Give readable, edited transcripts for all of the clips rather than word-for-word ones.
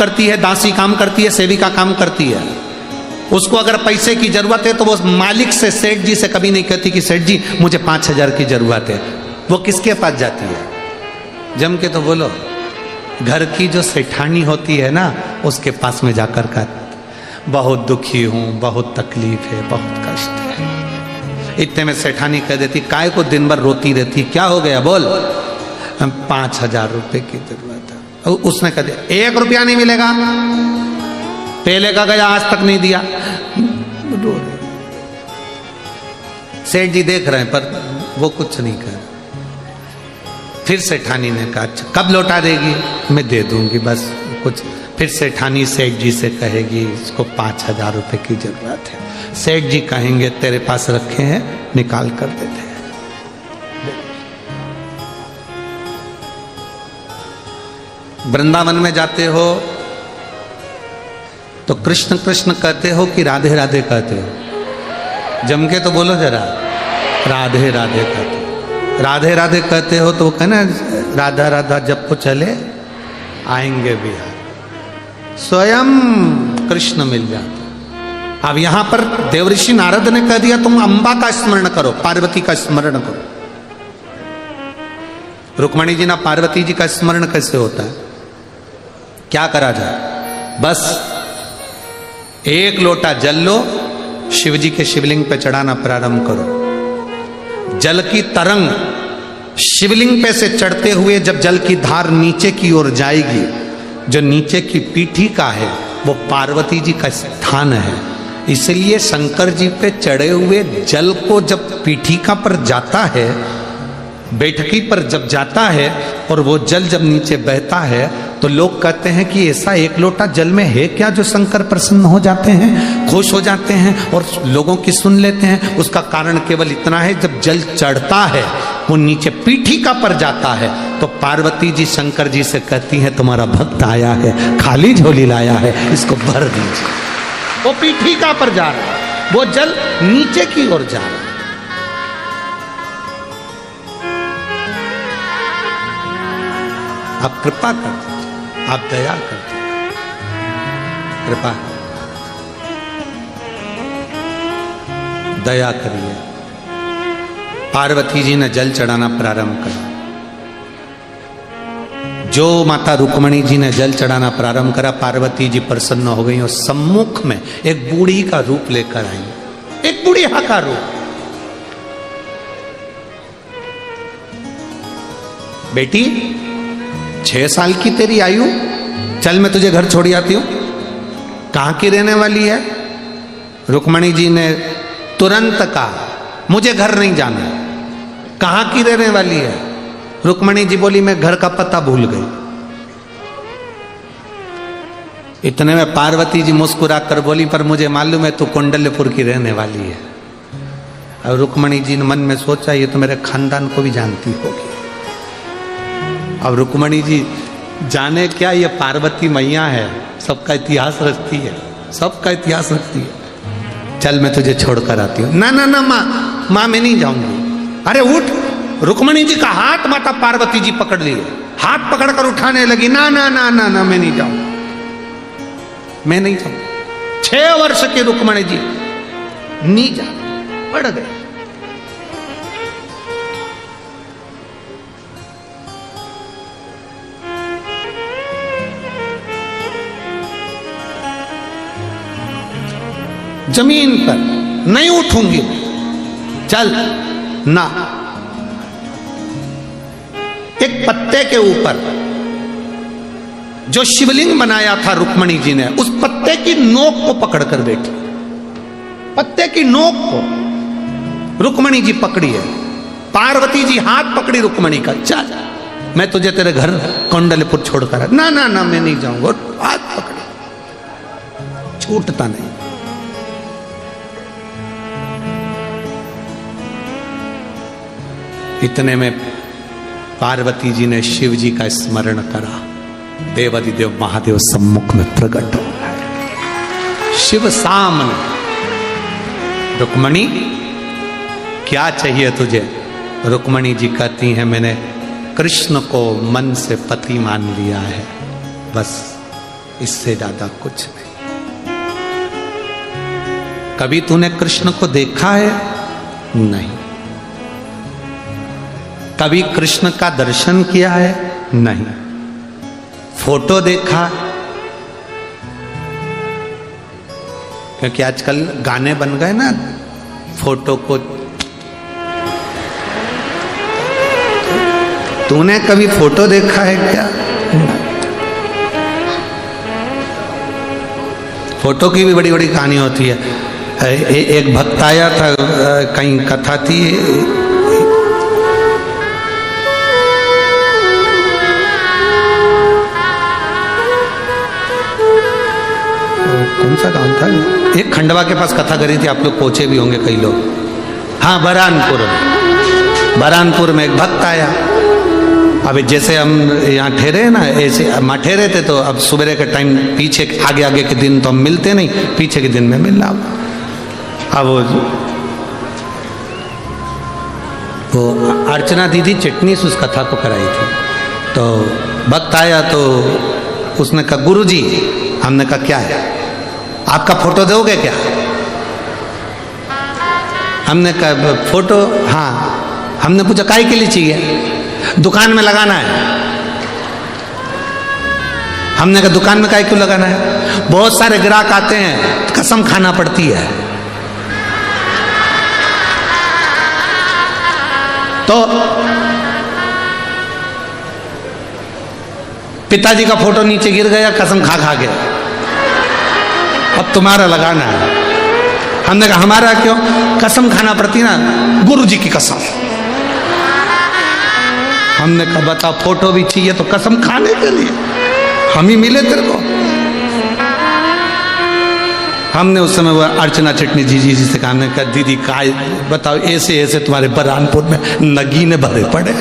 करती है, दासी काम करती है, सेविका काम करती है। उसको अगर पैसे की जरूरत है तो वो मालिक से, सेठ जी से कभी नहीं कहती कि सेठ जी मुझे 5,000 की जरूरत है। वो किसके पास जाती है? जम के तो बोलो, घर की जो सेठानी होती है ना, उसके पास में जाकर कर, बहुत दुखी हूं, बहुत तकलीफ है, बहुत कष्ट है। इतने में सेठानी कह देती, काय को दिन भर रोती रहती, क्या हो गया बोल? 5,000 रुपए की जरूरत है। उसने कह दिया 1 रुपया नहीं मिलेगा, पहले का गया आज तक नहीं दिया। सेठ जी देख रहे हैं पर वो कुछ नहीं कर। फिर सेठानी ने कहा अच्छा कब लौटा देगी? मैं दे दूंगी बस कुछ। फिर सेठानी सेठ जी से कहेगी इसको 5,000 रुपए की जरूरत है। सेठ जी कहेंगे तेरे पास रखे हैं, निकाल कर देते हैं। वृंदावन में जाते हो तो कृष्ण कृष्ण कहते हो कि राधे राधे कहते हो? जम के तो बोलो जरा, राधे राधे कहते हो। राधे राधे कहते हो तो वो कहना राधा राधा जब को चले आएंगे बिहार, स्वयं कृष्ण मिल जाते। अब यहां पर देवऋषि नारद ने कह दिया तुम अंबा का स्मरण करो, पार्वती का स्मरण करो। रुक्मणी जी ना पार्वती जी का स्मरण कैसे होता है? क्या करा जाए? बस 1 लोटा जल लो, शिव जी के शिवलिंग पे चढ़ाना प्रारंभ करो। जल की तरंग शिवलिंग पे से चढ़ते हुए जब जल की धार नीचे की ओर जाएगी, जो नीचे की पीठिका है वो पार्वती जी का स्थान है। इसलिए शंकर जी पे चढ़े हुए जल को जब पीठिका पर जाता है, बैठकी पर जब जाता है और वो जल जब नीचे बहता है तो लोग कहते हैं कि ऐसा 1 लोटा जल में है क्या जो शंकर प्रसन्न हो जाते हैं, खुश हो जाते हैं और लोगों की सुन लेते हैं। उसका कारण केवल इतना है, जब जल चढ़ता है वो नीचे पीठिका पर जाता है तो पार्वती जी शंकर जी से कहती हैं तुम्हारा भक्त आया है, खाली झोली लाया है, इसको भर दीजिए। वो पीठिका पर जा रहा है, वो जल नीचे की ओर जा रहा है। आप कृपा कर दीजिए, आप दया कर दीजिए, कृपा दया करिए। पार्वती जी ने जल चढ़ाना प्रारंभ करा। जो माता रुक्मणी जी ने जल चढ़ाना प्रारंभ करा, पार्वती जी प्रसन्न हो गई और सम्मुख में एक बूढ़ी का रूप लेकर आई, एक बूढ़िया का रूप। बेटी 6 साल की तेरी आयु, चल मैं तुझे घर छोड़ आती हूं। कहां की रहने वाली है? रुक्मणी जी ने तुरंत कहा मुझे घर नहीं जाना। कहां की रहने वाली है? रुक्मणी जी बोली मैं घर का पता भूल गई। इतने में पार्वती जी मुस्कुरा कर बोली पर मुझे मालूम है तू कुंडलपुर की रहने वाली है। और रुक्मणी जी ने मन में सोचा ये तो मेरे खानदान को भी जानती होगी। अब रुक्मणी जी जाने क्या, ये पार्वती मैया है, सबका इतिहास रखती है, सबका इतिहास रखती है। चल मैं तुझे छोड़कर आती हूँ। ना ना ना माँ मैं नहीं जाऊंगी। अरे उठ। रुक्मणी जी का हाथ माता पार्वती जी पकड़ लिए, हाथ पकड़कर उठाने लगी। ना ना ना ना ना मैं नहीं जाऊंगी, मैं नहीं जाऊंगी। 6 वर्ष की रुक्मणी जी नहीं जा, पड़ गए। जमीन पर नहीं उठूंगी, चल ना। एक पत्ते के ऊपर जो शिवलिंग बनाया था रुक्मणी जी ने, उस पत्ते की नोक को पकड़कर बैठी। पत्ते की नोक को रुक्मणी जी पकड़ी है। पार्वती जी हाथ पकड़ी रुक्मणी का, चल मैं तुझे तेरे घर कुंडलपुर छोड़कर। ना ना ना मैं नहीं जाऊंगा। हाथ पकड़ी, छूटता नहीं। इतने में पार्वती जी ने शिव जी का स्मरण करा। देवादिदेव महादेव सम्मुख में प्रकट हो गए। शिव सामने, रुक्मणी क्या चाहिए तुझे? रुक्मणी जी कहती हैं मैंने कृष्ण को मन से पति मान लिया है, बस इससे ज्यादा कुछ नहीं। कभी तूने कृष्ण को देखा है? नहीं। कभी कृष्ण का दर्शन किया है? नहीं। फोटो देखा? क्योंकि आजकल गाने बन गए ना, फोटो को। तूने कभी फोटो देखा है क्या? फोटो की भी बड़ी बड़ी कहानी होती है। एक भक्त आया था, कहीं कथा थी, कौन सा गांव था, एक खंडवा के पास कथा करी थी, आप लोग पहुंचे भी होंगे कई लोग। हाँ, बरानपुर में एक भक्त आया। अभी जैसे हम यहाँ ठहरे ना, ऐसे हम ठहरे थे, तो अब सुबह के टाइम पीछे आगे आगे के दिन तो हम मिलते नहीं, पीछे के दिन में मिलना। अब वो अर्चना दीदी चटनी से उस कथा को कराई थी। तो भक्त आया तो उसने कहा गुरुजी, हमने कहा क्या है, आपका फोटो दोगे क्या? हमने कहा फोटो, हाँ। हमने पूछा काहे के लिए चाहिए? दुकान में लगाना है। हमने कहा दुकान में काहे क्यों लगाना है? बहुत सारे ग्राहक आते हैं, कसम खाना पड़ती है। तो पिताजी का फोटो नीचे गिर गया, कसम खा खा के, अब तुम्हारा लगाना है। हमने कहा हमारा क्यों? कसम खाना पड़ती ना, गुरुजी की कसम। हमने कहा बताओ, फोटो भी चाहिए तो कसम खाने के लिए हम ही मिले तेरे को। हमने उस समय वो अर्चना चटनी जी से कहा, हमने कहा दीदी का बताओ, ऐसे ऐसे तुम्हारे बरहानपुर में नगीने भरे पड़े,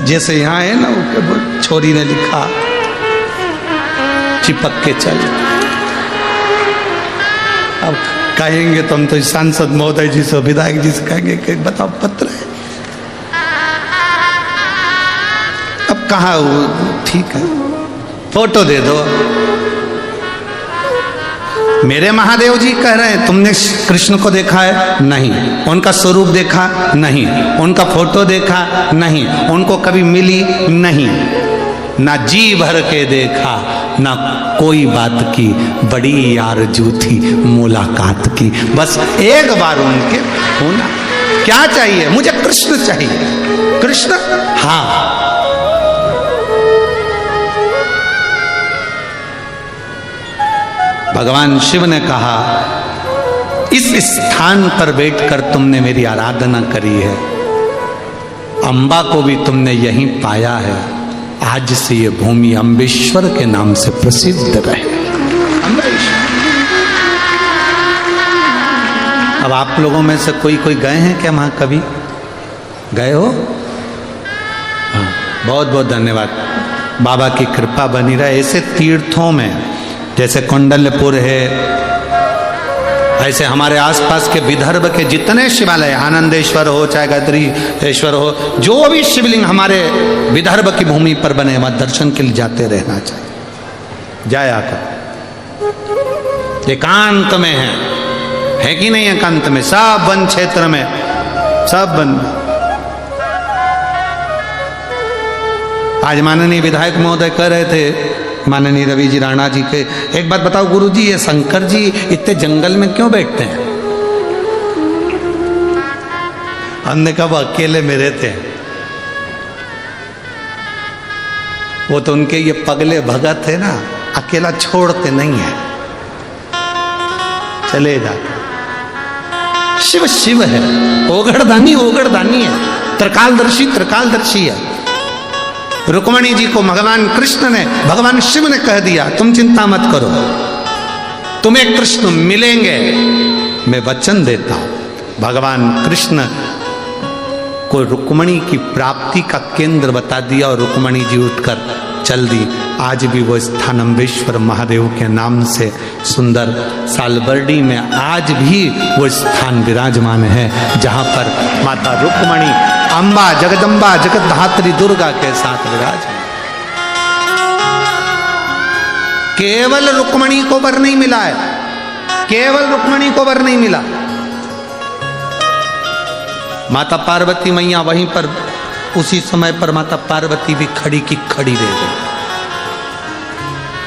जैसे यहाँ है ना, वो छोरी ने लिखा चिपक के चल। अब कहेंगे तो हम तो सांसद महोदय जी से, विधायक जी से कहेंगे कि बताओ पत्र है। अब कहा वो ठीक है, फोटो दे दो। मेरे महादेव जी कह रहे हैं तुमने कृष्ण को देखा है? नहीं। उनका स्वरूप देखा? नहीं। उनका फोटो देखा? नहीं। उनको कभी मिली? नहीं। ना जी भर के देखा, ना कोई बात की, बड़ी आरज़ू थी मुलाकात की, बस एक बार उनके होना। क्या चाहिए? मुझे कृष्ण चाहिए। कृष्ण? हाँ। भगवान शिव ने कहा इस स्थान पर बैठकर तुमने मेरी आराधना करी है, अंबा को भी तुमने यहीं पाया है, आज से ये भूमि अम्बेश्वर के नाम से प्रसिद्ध रहे। अब आप लोगों में से कोई गए हैं क्या वहां? कभी गए हो? हाँ, बहुत बहुत धन्यवाद। बाबा की कृपा बनी रहे। ऐसे तीर्थों में जैसे कौंडल्यपुर है, ऐसे हमारे आसपास के विदर्भ के जितने शिवालय, आनंदेश्वर हो चाहे गायत्रीश्वर हो, जो भी शिवलिंग हमारे विदर्भ की भूमि पर बने, वहां दर्शन के लिए जाते रहना चाहिए। जाया कर, एकांत में है कि नहीं? एकांत में, सब वन क्षेत्र में, सब वन। आज माननीय विधायक महोदय कह रहे थे, माननीय रवि जी राणा जी के, एक बात बताओ गुरुजी, ये शंकर जी इतने जंगल में क्यों बैठते हैं? हमने कहा अकेले में रहते हैं। वो तो उनके ये पगले भगत है ना, अकेला छोड़ते नहीं है, चले जाते। शिव शिव है, ओगड़दानी है, त्रिकालदर्शी है। रुक्मणी जी को भगवान कृष्ण ने, भगवान शिव ने कह दिया तुम चिंता मत करो, तुम्हें कृष्ण मिलेंगे, मैं वचन देता हूं। भगवान कृष्ण को रुक्मणी की प्राप्ति का केंद्र बता दिया और रुक्मणी जी उठकर चल दी। आज भी वो स्थान अम्बेश्वर महादेव के नाम से सुंदर सालबर्डी में आज भी वो स्थान विराजमान है, जहां पर माता रुक्मणी अम्बा, जगदम्बा, जगतधात्री दुर्गा के साथ विराजमान। केवल रुक्मणी को वर नहीं मिला है, केवल रुक्मणी को वर नहीं मिला। माता पार्वती मैया वहीं पर उसी समय पर माता पार्वती भी खड़ी की खड़ी रह गई।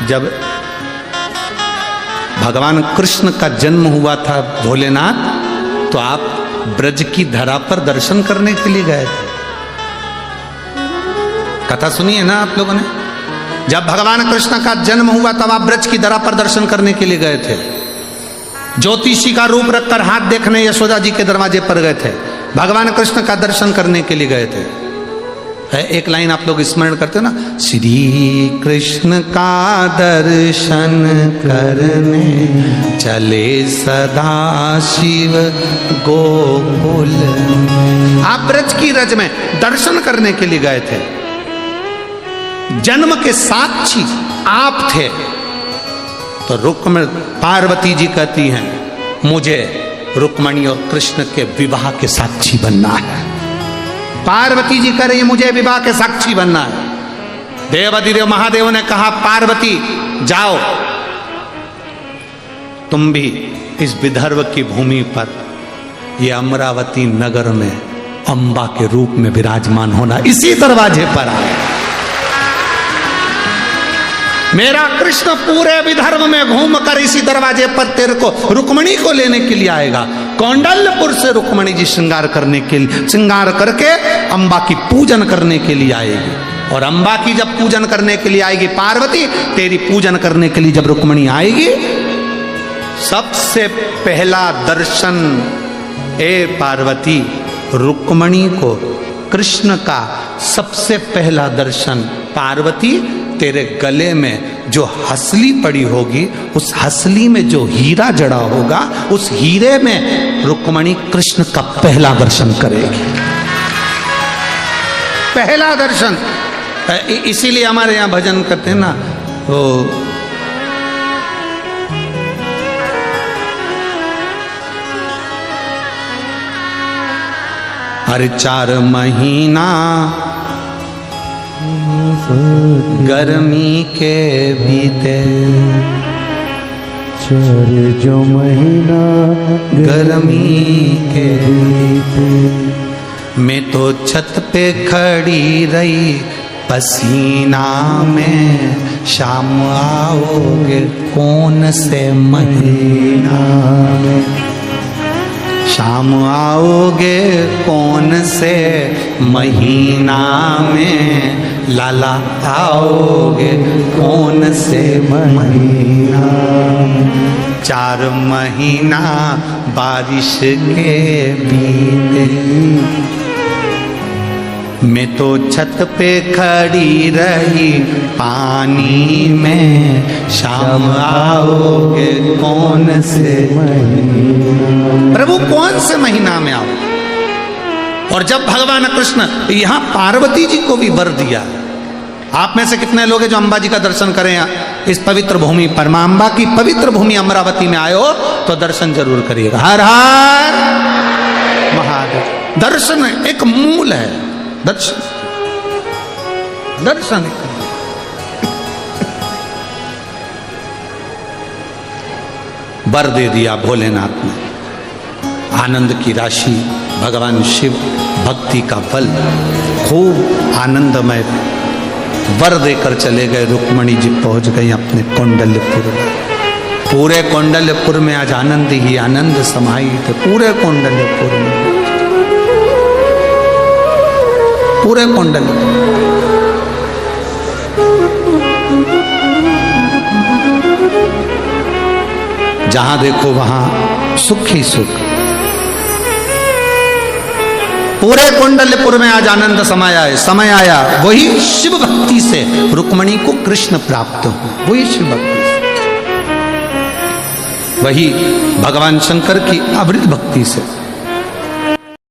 जब भगवान कृष्ण का जन्म हुआ था भोलेनाथ, तो आप ब्रज की धरा पर दर्शन करने के लिए गए थे। कथा सुनिए ना आप लोगों ने। जब भगवान कृष्ण का जन्म हुआ तब आप ब्रज की धरा पर दर्शन करने के लिए गए थे। ज्योतिषी का रूप रखकर हाथ देखने यशोदा जी के दरवाजे पर गए थे। भगवान कृष्ण का दर्शन करने के लिए गए थे। एक लाइन आप लोग स्मरण करते हो ना, श्री कृष्ण का दर्शन करने चले सदा शिव गोकुल। आप ब्रज की रज में दर्शन करने के लिए गए थे। जन्म के साक्षी आप थे। तो रुक्मणी पार्वती जी कहती हैं, मुझे रुक्मणी और कृष्ण के विवाह के साक्षी बनना है। पार्वती जी कह रही है, मुझे विवाह के साक्षी बनना है। देवाधिदेव महादेव ने कहा, पार्वती जाओ, तुम भी इस विदर्भ की भूमि पर ये अमरावती नगर में अंबा के रूप में विराजमान होना। इसी दरवाजे पर आए। मेरा कृष्ण पूरे विदर्भ में घूमकर इसी दरवाजे पर तेरे को रुक्मणी को लेने के लिए आएगा। कौंडल्यपुर से रुक्मणी जी श्रृंगार करके अंबा की पूजन करने के लिए आएगी। और अंबा की जब पूजन करने के लिए आएगी पार्वती, तेरी पूजन करने के लिए जब रुक्मणी आएगी, सबसे पहला दर्शन ए पार्वती, रुक्मणी को कृष्ण का सबसे पहला दर्शन पार्वती, तेरे गले में जो हसली पड़ी होगी, उस हसली में जो हीरा जड़ा होगा, उस हीरे में रुक्मणी कृष्ण का पहला दर्शन करेगी। पहला दर्शन। इसीलिए हमारे यहाँ भजन करते हैं ना, वो अरे 4 महीना गर्मी के बीते, 4 जो महीना गर्मी के बीते, मैं तो छत पे खड़ी रही पसीना में, शाम आओगे कौन से महीना में, शाम आओगे कौन से महीना में, लाला आओगे कौन से महीना में। 4 महीना बारिश के बीते, मैं तो छत पे खड़ी रही पानी में, शाम आओगे कौन से महीना। प्रभु कौन से महीना में आओ। और जब भगवान कृष्ण यहां पार्वती जी को भी वर दिया। आप में से कितने लोग हैं जो अंबा जी का दर्शन करें इस पवित्र भूमि पर? मां अंबा की पवित्र भूमि अमरावती में आए हो तो दर्शन जरूर करिएगा। हर हर महादेव। दर्शन एक मूल है। दर्शन दर्शन वर दे दिया भोलेनाथ ने। आनंद की राशि भगवान शिव, भक्ति का फल, खूब आनंदमय वर देकर चले गए। रुक्मणी जी पहुंच गई अपने कौंडल्यपुर में। पूरे कौंडल्यपुर में आज आनंद ही आनंद समाहित है। पूरे कौंडल्यपुर में, पूरे कौंडल्यपुर। जहां देखो वहां सुख ही सुख। पूरे कुंडलपुर में आज आनंद समाया है। समय आया वही शिव भक्ति से रुक्मणी को कृष्ण प्राप्त हो, वही शिव भक्ति से, वही भगवान शंकर की अवृत भक्ति से।